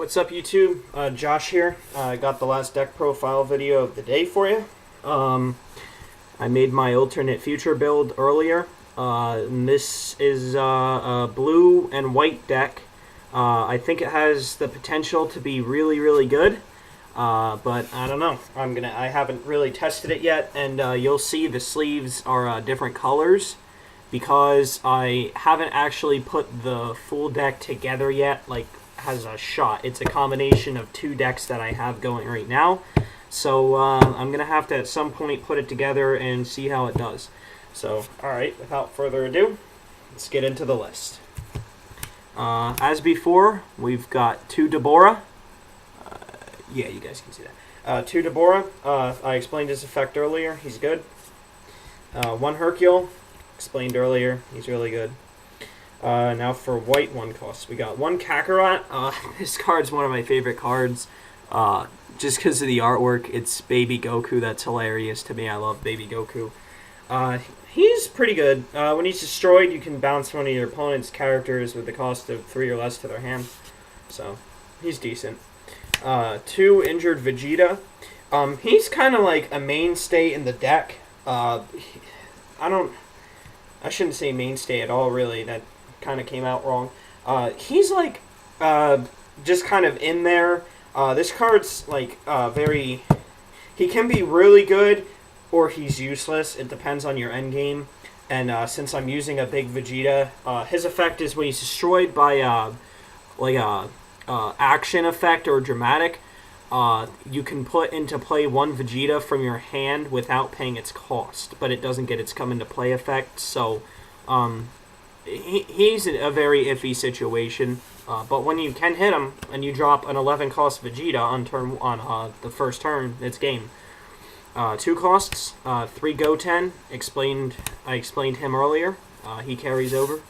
What's up, YouTube? Josh here. I got the last deck profile video of the day for you. I made my alternate future build earlier. And this is a blue and white deck. I think it has the potential to be really, really good. But I don't know. I haven't really tested it yet, and you'll see the sleeves are different colors because I haven't actually put the full deck together yet, like has a shot. It's a combination of two decks that I have going right now. So I'm going to have to at some point put it together and see how it does. So, alright, without further ado, let's get into the list. As before, we've got 2 Deborah. Yeah, you guys can see that. 2 Deborah. I explained his effect earlier. He's good. 1 Hercule. Explained earlier. He's really good. Now for white 1 cost. We got 1 Kakarot. This card's one of my favorite cards. Just because of the artwork. It's Baby Goku. That's hilarious to me. I love Baby Goku. He's pretty good. When he's destroyed, you can bounce one of your opponent's characters with the cost of 3 or less to their hand. So, he's decent. 2 Injured Vegeta. He's kind of like a mainstay in the deck. I shouldn't say mainstay at all, really. That kind of came out wrong. He's like just kind of in there. This card's like very... He can be really good or he's useless. It depends on your endgame. And since I'm using a big Vegeta, his effect is when he's destroyed by like a action effect or dramatic, you can put into play 1 Vegeta from your hand without paying its cost, but it doesn't get its come into play effect. So he's in a very iffy situation. But when you can hit him and you drop an 11 cost Vegeta on the first turn, it's game. 2 costs, 3 Goten. I explained him earlier. He carries over.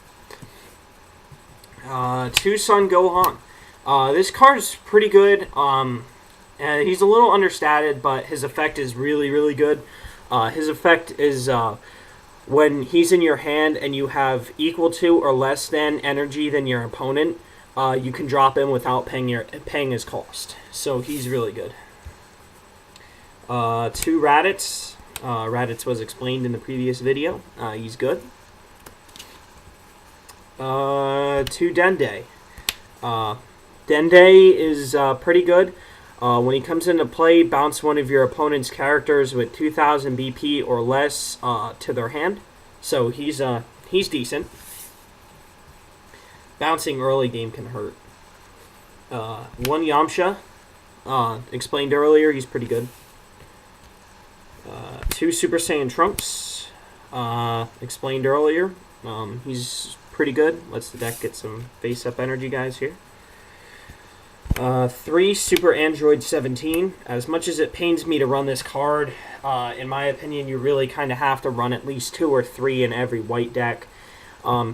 2 Son Gohan. This card is pretty good. And he's a little understated, but his effect is really, really good. His effect is when he's in your hand and you have equal to or less than energy than your opponent, you can drop him without paying his cost. So he's really good. 2 Raditz. Raditz was explained in the previous video. He's good. 2 Dende. Dende is pretty good. When he comes into play, bounce one of your opponent's characters with 2,000 BP or less to their hand. So he's decent. Bouncing early game can hurt. 1 Yamcha. Explained earlier, he's pretty good. 2 Super Saiyan Trunks. Explained earlier. He's pretty good. Lets the deck get some face-up energy, guys, here. 3 Super Android 17. As much as it pains me to run this card, in my opinion, you really kind of have to run at least 2 or 3 in every white deck.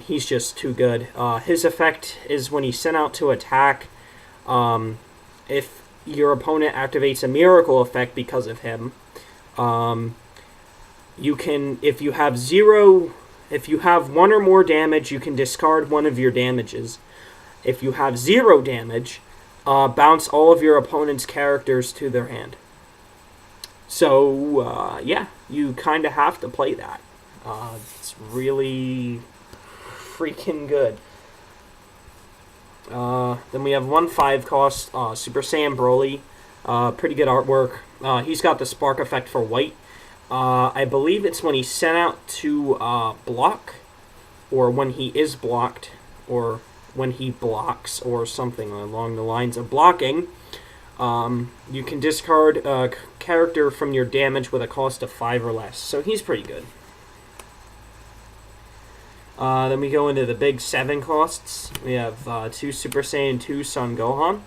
He's just too good. His effect is when he's sent out to attack, if your opponent activates a miracle effect because of him, you can, if you have 1 or more damage, you can discard 1 of your damages. If you have 0 damage, bounce all of your opponent's characters to their hand. So, yeah, you kind of have to play that. It's really freaking good. Then we have 1 5 cost, Super Saiyan Broly. Pretty good artwork. He's got the spark effect for white. I believe it's when he's sent out to block, or when he is blocked, or when he blocks, or something along the lines of blocking. You can discard a character from your damage with a cost of 5 or less. So he's pretty good. Then we go into the big 7 costs. We have 2 Super Saiyan 2 Son Gohan.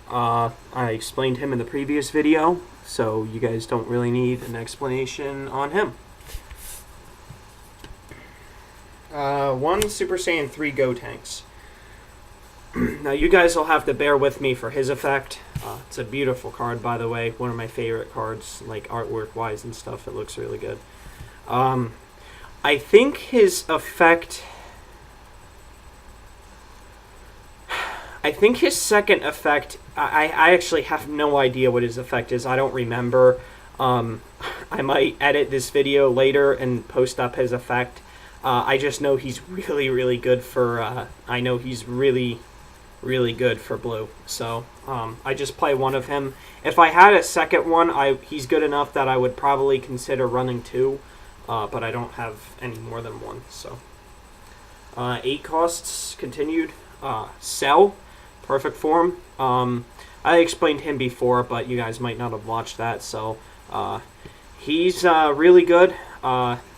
I explained him in the previous video, so you guys don't really need an explanation on him. 1 Super Saiyan 3 Gotenks. Now you guys will have to bear with me for his effect. It's a beautiful card, by the way. One of my favorite cards, like artwork-wise and stuff. It looks really good. I think his effect... I think his second effect, I actually have no idea what his effect is. I don't remember. I might edit this video later and post up his effect. I just know he's really, really good for, I know he's really, really good for blue. So, I just play one of him. If I had a second one, he's good enough that I would probably consider running two. But I don't have any more than one, so. 8 costs, continued. Cell, perfect form. I explained him before, but you guys might not have watched that, so. He's really good.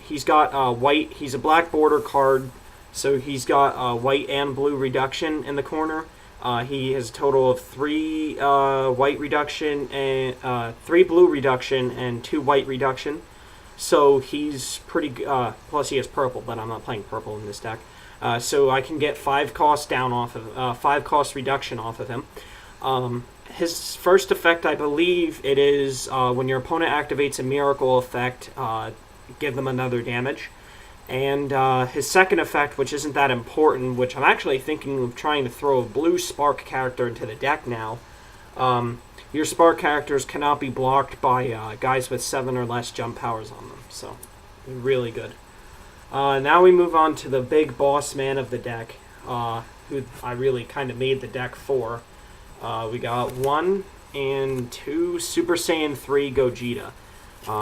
He's got white, he's a black border card, so he's got white and blue reduction in the corner. He has a total of 3 white reduction, and 3 blue reduction, and 2 white reduction. So he's pretty plus he has purple, but I'm not playing purple in this deck. So I can get 5 costs down off of 5 cost reduction off of him. His first effect, I believe, it is when your opponent activates a miracle effect, give them another damage. And his second effect, which isn't that important, which I'm actually thinking of trying to throw a blue spark character into the deck now. Your spark characters cannot be blocked by guys with 7 or less jump powers on them. So, really good. Now we move on to the big boss man of the deck, who I really kind of made the deck for. We got 1 and 2 Super Saiyan 3 Gogeta.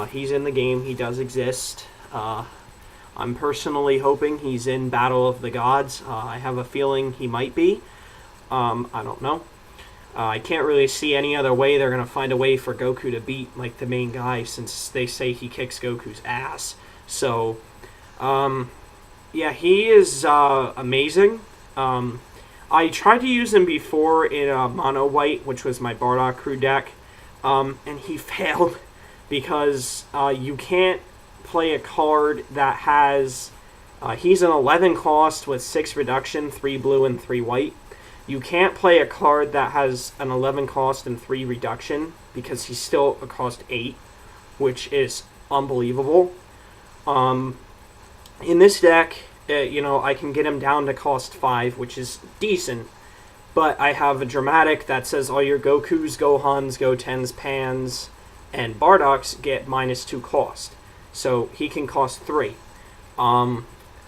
He's in the game. He does exist. I'm personally hoping he's in Battle of the Gods. I have a feeling he might be. I don't know. I can't really see any other way they're going to find a way for Goku to beat like the main guy, since they say he kicks Goku's ass. So, yeah, he is amazing. I tried to use him before in Mono White, which was my Bardock crew deck, and he failed because you can't play a card that has... he's an 11 cost with 6 reduction, 3 blue, and 3 white. You can't play a card that has an 11 cost and 3 reduction because he's still a cost 8, which is unbelievable. In this deck, you know, I can get him down to cost 5, which is decent. But I have a dramatic that says all your Gokus, Gohans, Gotens, Pans, and Bardocks get -2 cost. So he can cost 3.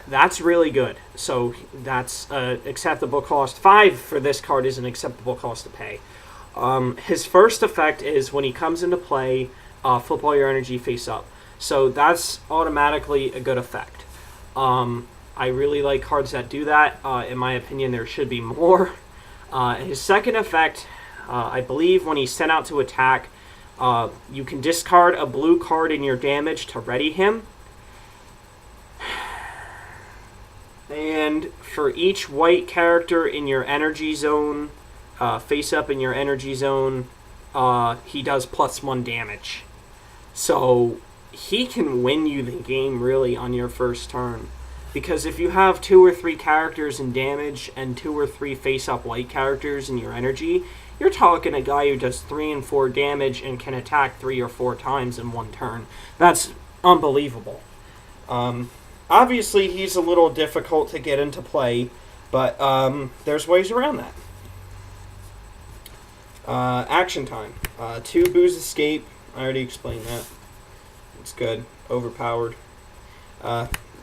That's really good. So that's acceptable cost. 5 for this card is an acceptable cost to pay. His first effect is when he comes into play, flip all your energy face up. So that's automatically a good effect. I really like cards that do that. In my opinion, there should be more. His second effect, I believe when he's sent out to attack, you can discard a blue card in your damage to ready him. And for each white character in your energy zone, face up in your energy zone, he does +1 damage. So he can win you the game really on your first turn. Because if you have 2 or 3 characters in damage and 2 or 3 face up white characters in your energy, you're talking a guy who does 3 and 4 damage and can attack 3 or 4 times in one turn. That's unbelievable. Obviously, he's a little difficult to get into play, but there's ways around that. Action time. 2 Boo's Escape. I already explained that. It's good. Overpowered.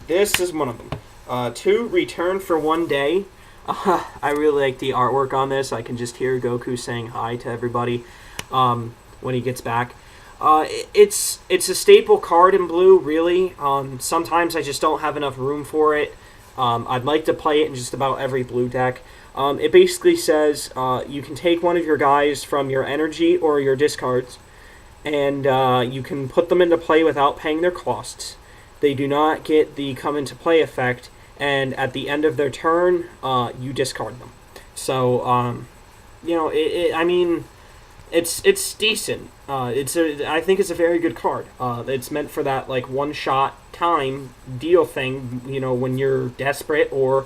This is one of them. 2 Return for 1 day. I really like the artwork on this. I can just hear Goku saying hi to everybody when he gets back. It's a staple card in blue, really. Sometimes I just don't have enough room for it. I'd like to play it in just about every blue deck. It basically says you can take one of your guys from your energy or your discards, and you can put them into play without paying their costs. They do not get the come into play effect, and at the end of their turn, you discard them. So, you know, I mean, it's decent. I think it's a very good card. It's meant for that like one-shot time deal thing. You know, when you're desperate, or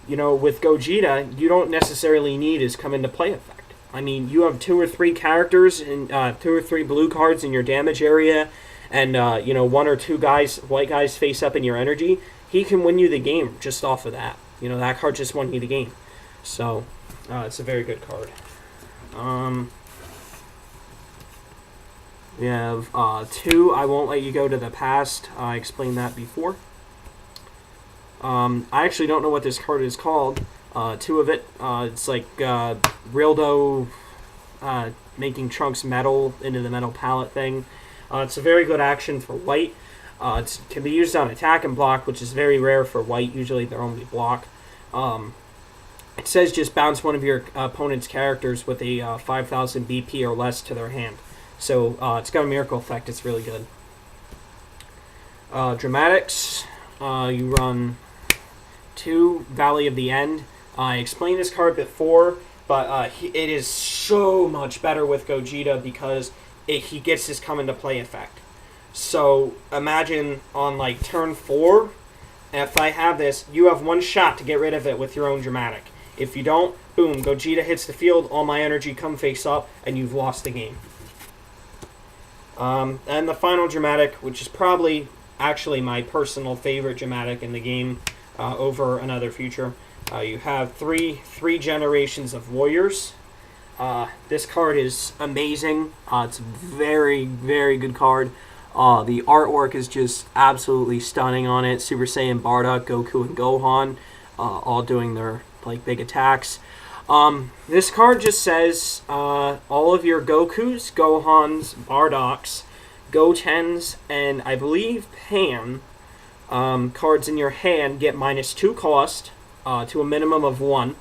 you know, with Gogeta, you don't necessarily need his come into play effect. I mean, you have 2 or 3 characters and 2 or 3 blue cards in your damage area, and you know, 1 or 2 guys, white guys, face up in your energy. He can win you the game just off of that. You know, that card just won you the game. So, it's a very good card. We have 2, I Won't Let You Go to the Past. I explained that before. I actually don't know what this card is called. 2 of it. It's like Rildo making Trunks metal into the metal palette thing. It's a very good action for white. It can be used on attack and block, which is very rare for white. Usually they're only block. It says just bounce one of your opponent's characters with a 5,000 BP or less to their hand. So it's got a miracle effect. It's really good. Dramatics. You run 2 Valley of the End. I explained this card before, but it is so much better with Gogeta because he gets his come into play effect. So imagine on like turn 4, if I have this, you have 1 shot to get rid of it with your own dramatic. If you don't, boom, Gogeta hits the field, all my energy come face up, and you've lost the game. And the final dramatic, which is probably actually my personal favorite dramatic in the game over another future. You have three generations of warriors. This card is amazing. It's a very, very good card. The artwork is just absolutely stunning on it. Super Saiyan, Bardock, Goku, and Gohan all doing their like big attacks. This card just says all of your Gokus, Gohans, Bardocks, Gotens, and I believe Pan cards in your hand get -2 cost to a minimum of 1.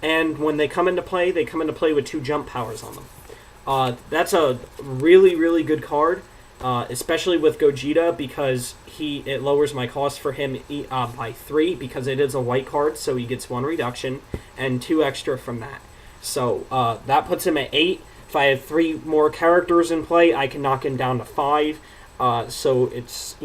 And when they come into play, they come into play with 2 jump powers on them. That's a really, really good card, especially with Gogeta because it lowers my cost for him by 3 because it is a white card, so he gets 1 reduction and 2 extra from that. So that puts him at 8. If I have 3 more characters in play, I can knock him down to 5. So it's,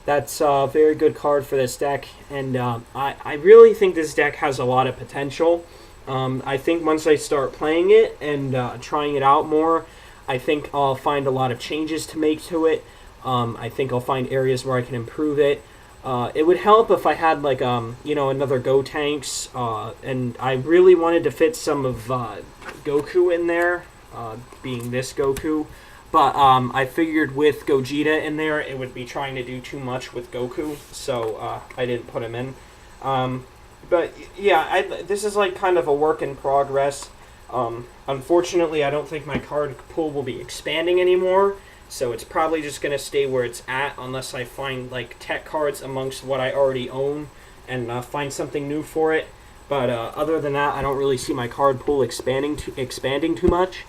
that's a very good card for this deck, and I really think this deck has a lot of potential. I think once I start playing it and trying it out more, I think I'll find a lot of changes to make to it. I think I'll find areas where I can improve it. It would help if I had like another Gotenks, and I really wanted to fit some of Goku in there, being this Goku. But I figured with Gogeta in there, it would be trying to do too much with Goku, so I didn't put him in. But yeah, this is like kind of a work in progress. Unfortunately, I don't think my card pool will be expanding anymore, so it's probably just going to stay where it's at unless I find like tech cards amongst what I already own and find something new for it. But other than that, I don't really see my card pool expanding too much.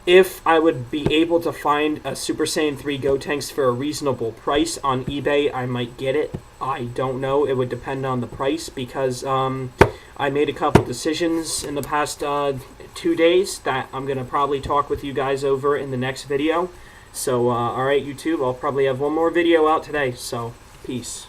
If I would be able to find a Super Saiyan 3 Gotenks for a reasonable price on eBay, I might get it. I don't know. It would depend on the price because I made a couple decisions in the past 2 days that I'm going to probably talk with you guys over in the next video. So, alright YouTube, I'll probably have one more video out today. So, peace.